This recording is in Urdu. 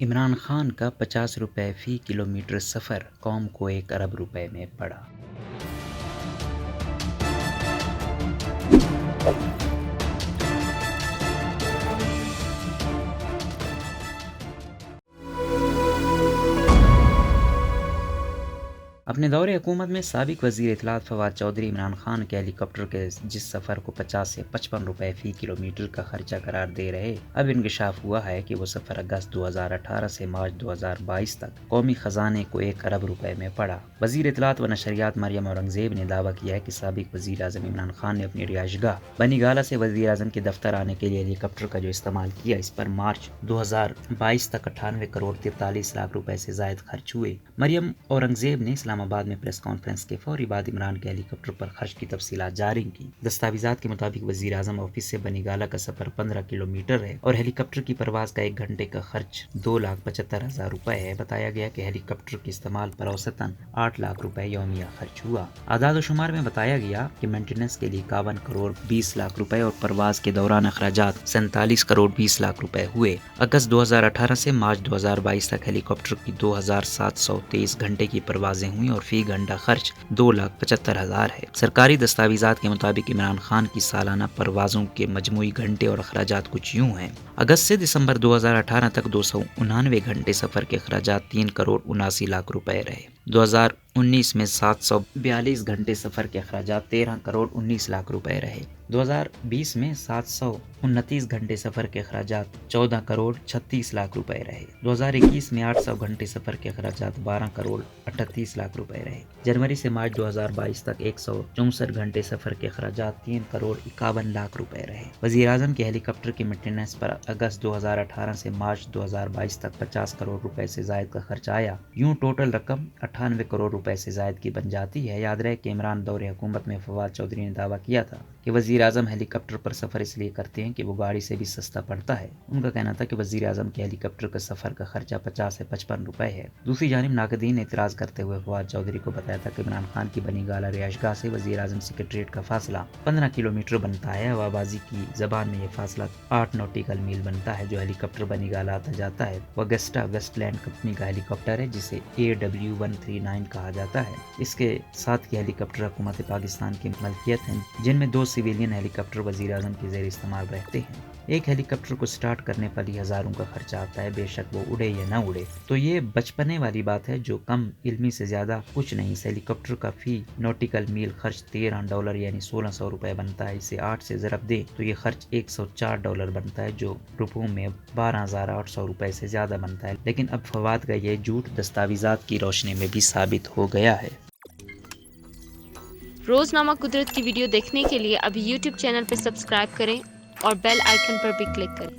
عمران خان کا 50 روپے فی کلومیٹر سفر قوم کو 1 ارب روپے میں پڑا۔ اپنے دور حکومت میں سابق وزیر اطلاعات فواد چودھری عمران خان کے ہیلی کاپٹر کے جس سفر کو 50 سے 55 روپے فی کلومیٹر کا خرچہ قرار دے رہے، اب انکشاف ہوا ہے کہ وہ سفر اگست 2018 سے مارچ 2022 تک قومی خزانے کو 1 ارب روپے میں پڑا۔ وزیر اطلاعات و نشریات مریم اورنگزیب نے دعویٰ کیا ہے کہ سابق وزیر اعظم عمران خان نے اپنی رہائش گاہ بنی گالہ سے وزیر اعظم کے دفتر آنے کے لیے ہیلی کاپٹر کا جو استعمال کیا، اس پر مارچ 2022 تک 98 کروڑ 43 لاکھ روپے سے زائد خرچ ہوئے۔ مریم اورنگزیب نے اسلام آباد میں پریس کانفرنس کے فوری بعد عمران کے ہیلی کاپٹر پر خرچ کی تفصیلات جاری کی۔ دستاویزات کے مطابق وزیر اعظم آفس سے بنی گالہ کا سفر 15 کلومیٹر ہے اور ہیلی کاپٹر کی پرواز کا 1 گھنٹے کا خرچ 2,75,000 روپے ہے۔ بتایا گیا کہ ہیلی کاپٹر کے استعمال پر اوسطاً 8 لاکھ روپے یومیہ خرچ ہوا۔ اعداد و شمار میں بتایا گیا کہ مینٹیننس کے لیے 51 کروڑ 20 لاکھ روپے اور پرواز کے دوران اخراجات 47 کروڑ 20 لاکھ روپے ہوئے۔ اگست 2018 سے مارچ 2022 تک ہیلی کاپٹر کی 2,723 گھنٹے کی پروازیں ہوئیں اور فی گھنٹہ خرچ 2,75,000 ہے۔ سرکاری دستاویزات کے مطابق عمران خان کی سالانہ پروازوں کے مجموعی گھنٹے اور اخراجات کچھ یوں ہیں۔ اگست سے دسمبر 2018 تک 299 گھنٹے سفر کے اخراجات 3 کروڑ 79 لاکھ روپے رہے۔ 2019 میں 742 گھنٹے سفر کے اخراجات 13 کروڑ 19 لاکھ روپے رہے۔ 2020 میں 729 گھنٹے سفر کے اخراجات 14 کروڑ 36 لاکھ روپے رہے۔ 2021 میں 800 گھنٹے سفر کے اخراجات 12 کروڑ 38 لاکھ روپے رہے۔ جنوری سے مارچ 2022 تک 164 گھنٹے سفر کے اخراجات 3 کروڑ 51 لاکھ روپے رہے۔ وزیر اعظم کے ہیلی کاپٹر کی مینٹیننس پر اگست 2018 سے مارچ 2022 تک 50 کروڑ روپے سے زائد کا خرچ آیا۔ یوں ٹوٹل رقم 98 کروڑ روپے سے زائد کی بن جاتی ہے۔ یاد رہے کہ عمران دور حکومت میں فواد چودھری نے دعویٰ کیا تھا کہ وزیر اعظم ہیلی کاپٹر پر سفر اس لیے کرتے ہیں کہ وہ گاڑی سے بھی سستا پڑتا ہے۔ ان کا کہنا تھا کہ وزیر اعظم کے ہیلی کاپٹر کا سفر کا خرچہ 50 سے 55 روپے ہے۔ دوسری جانب ناقدین نے اعتراض کرتے ہوئے فواد چودھری کو بتایا تھا کہ عمران خان کی بنی گالہ رہائش گاہ سے وزیر اعظم سیکریٹریٹ کا فاصلہ 15 کلومیٹر بنتا ہے۔ ہوابازی کی زبان میں یہ فاصلہ 8 نوٹیکل میل بنتا ہے۔ جو ہیلی کاپٹر بنی گالہ آتا جاتا ہے وہ اگسٹا ویسٹ لینڈ کمپنی کا ہیلی کاپٹر ہے، جسے AW139 کہا جاتا ہے۔ اس کے ساتھ کے ہیلی کاپٹر حکومت پاکستان کی ملکیت ہیں، جن میں 2 سویلین ہیلی کاپٹر وزیر اعظم کے زیر استعمال رہتے ہیں۔ ایک ہیلی کاپٹر کو سٹارٹ کرنے پر ہی ہزاروں کا خرچہ آتا ہے، بے شک وہ اڑے یا نہ اڑے۔ تو یہ بچپنے والی بات ہے جو کم علمی سے زیادہ کچھ نہیں۔ اس ہیلی کاپٹر کا فی نوٹیکل میل خرچ $13 یعنی 1600 روپے بنتا ہے۔ اسے 8 سے ضرب دیں تو یہ خرچ $104 بنتا ہے، جو روپوں میں 12,800 روپے سے زیادہ بنتا ہے۔ لیکن اب فواد کا یہ جھوٹ دستاویزات کی روشنی میں بھی ثابت ہو گیا ہے۔ روزنامہ قدرت کی ویڈیو دیکھنے کے لیے ابھی YouTube چینل پر سبسکرائب کریں اور بیل آئیکن پر بھی کلک کریں۔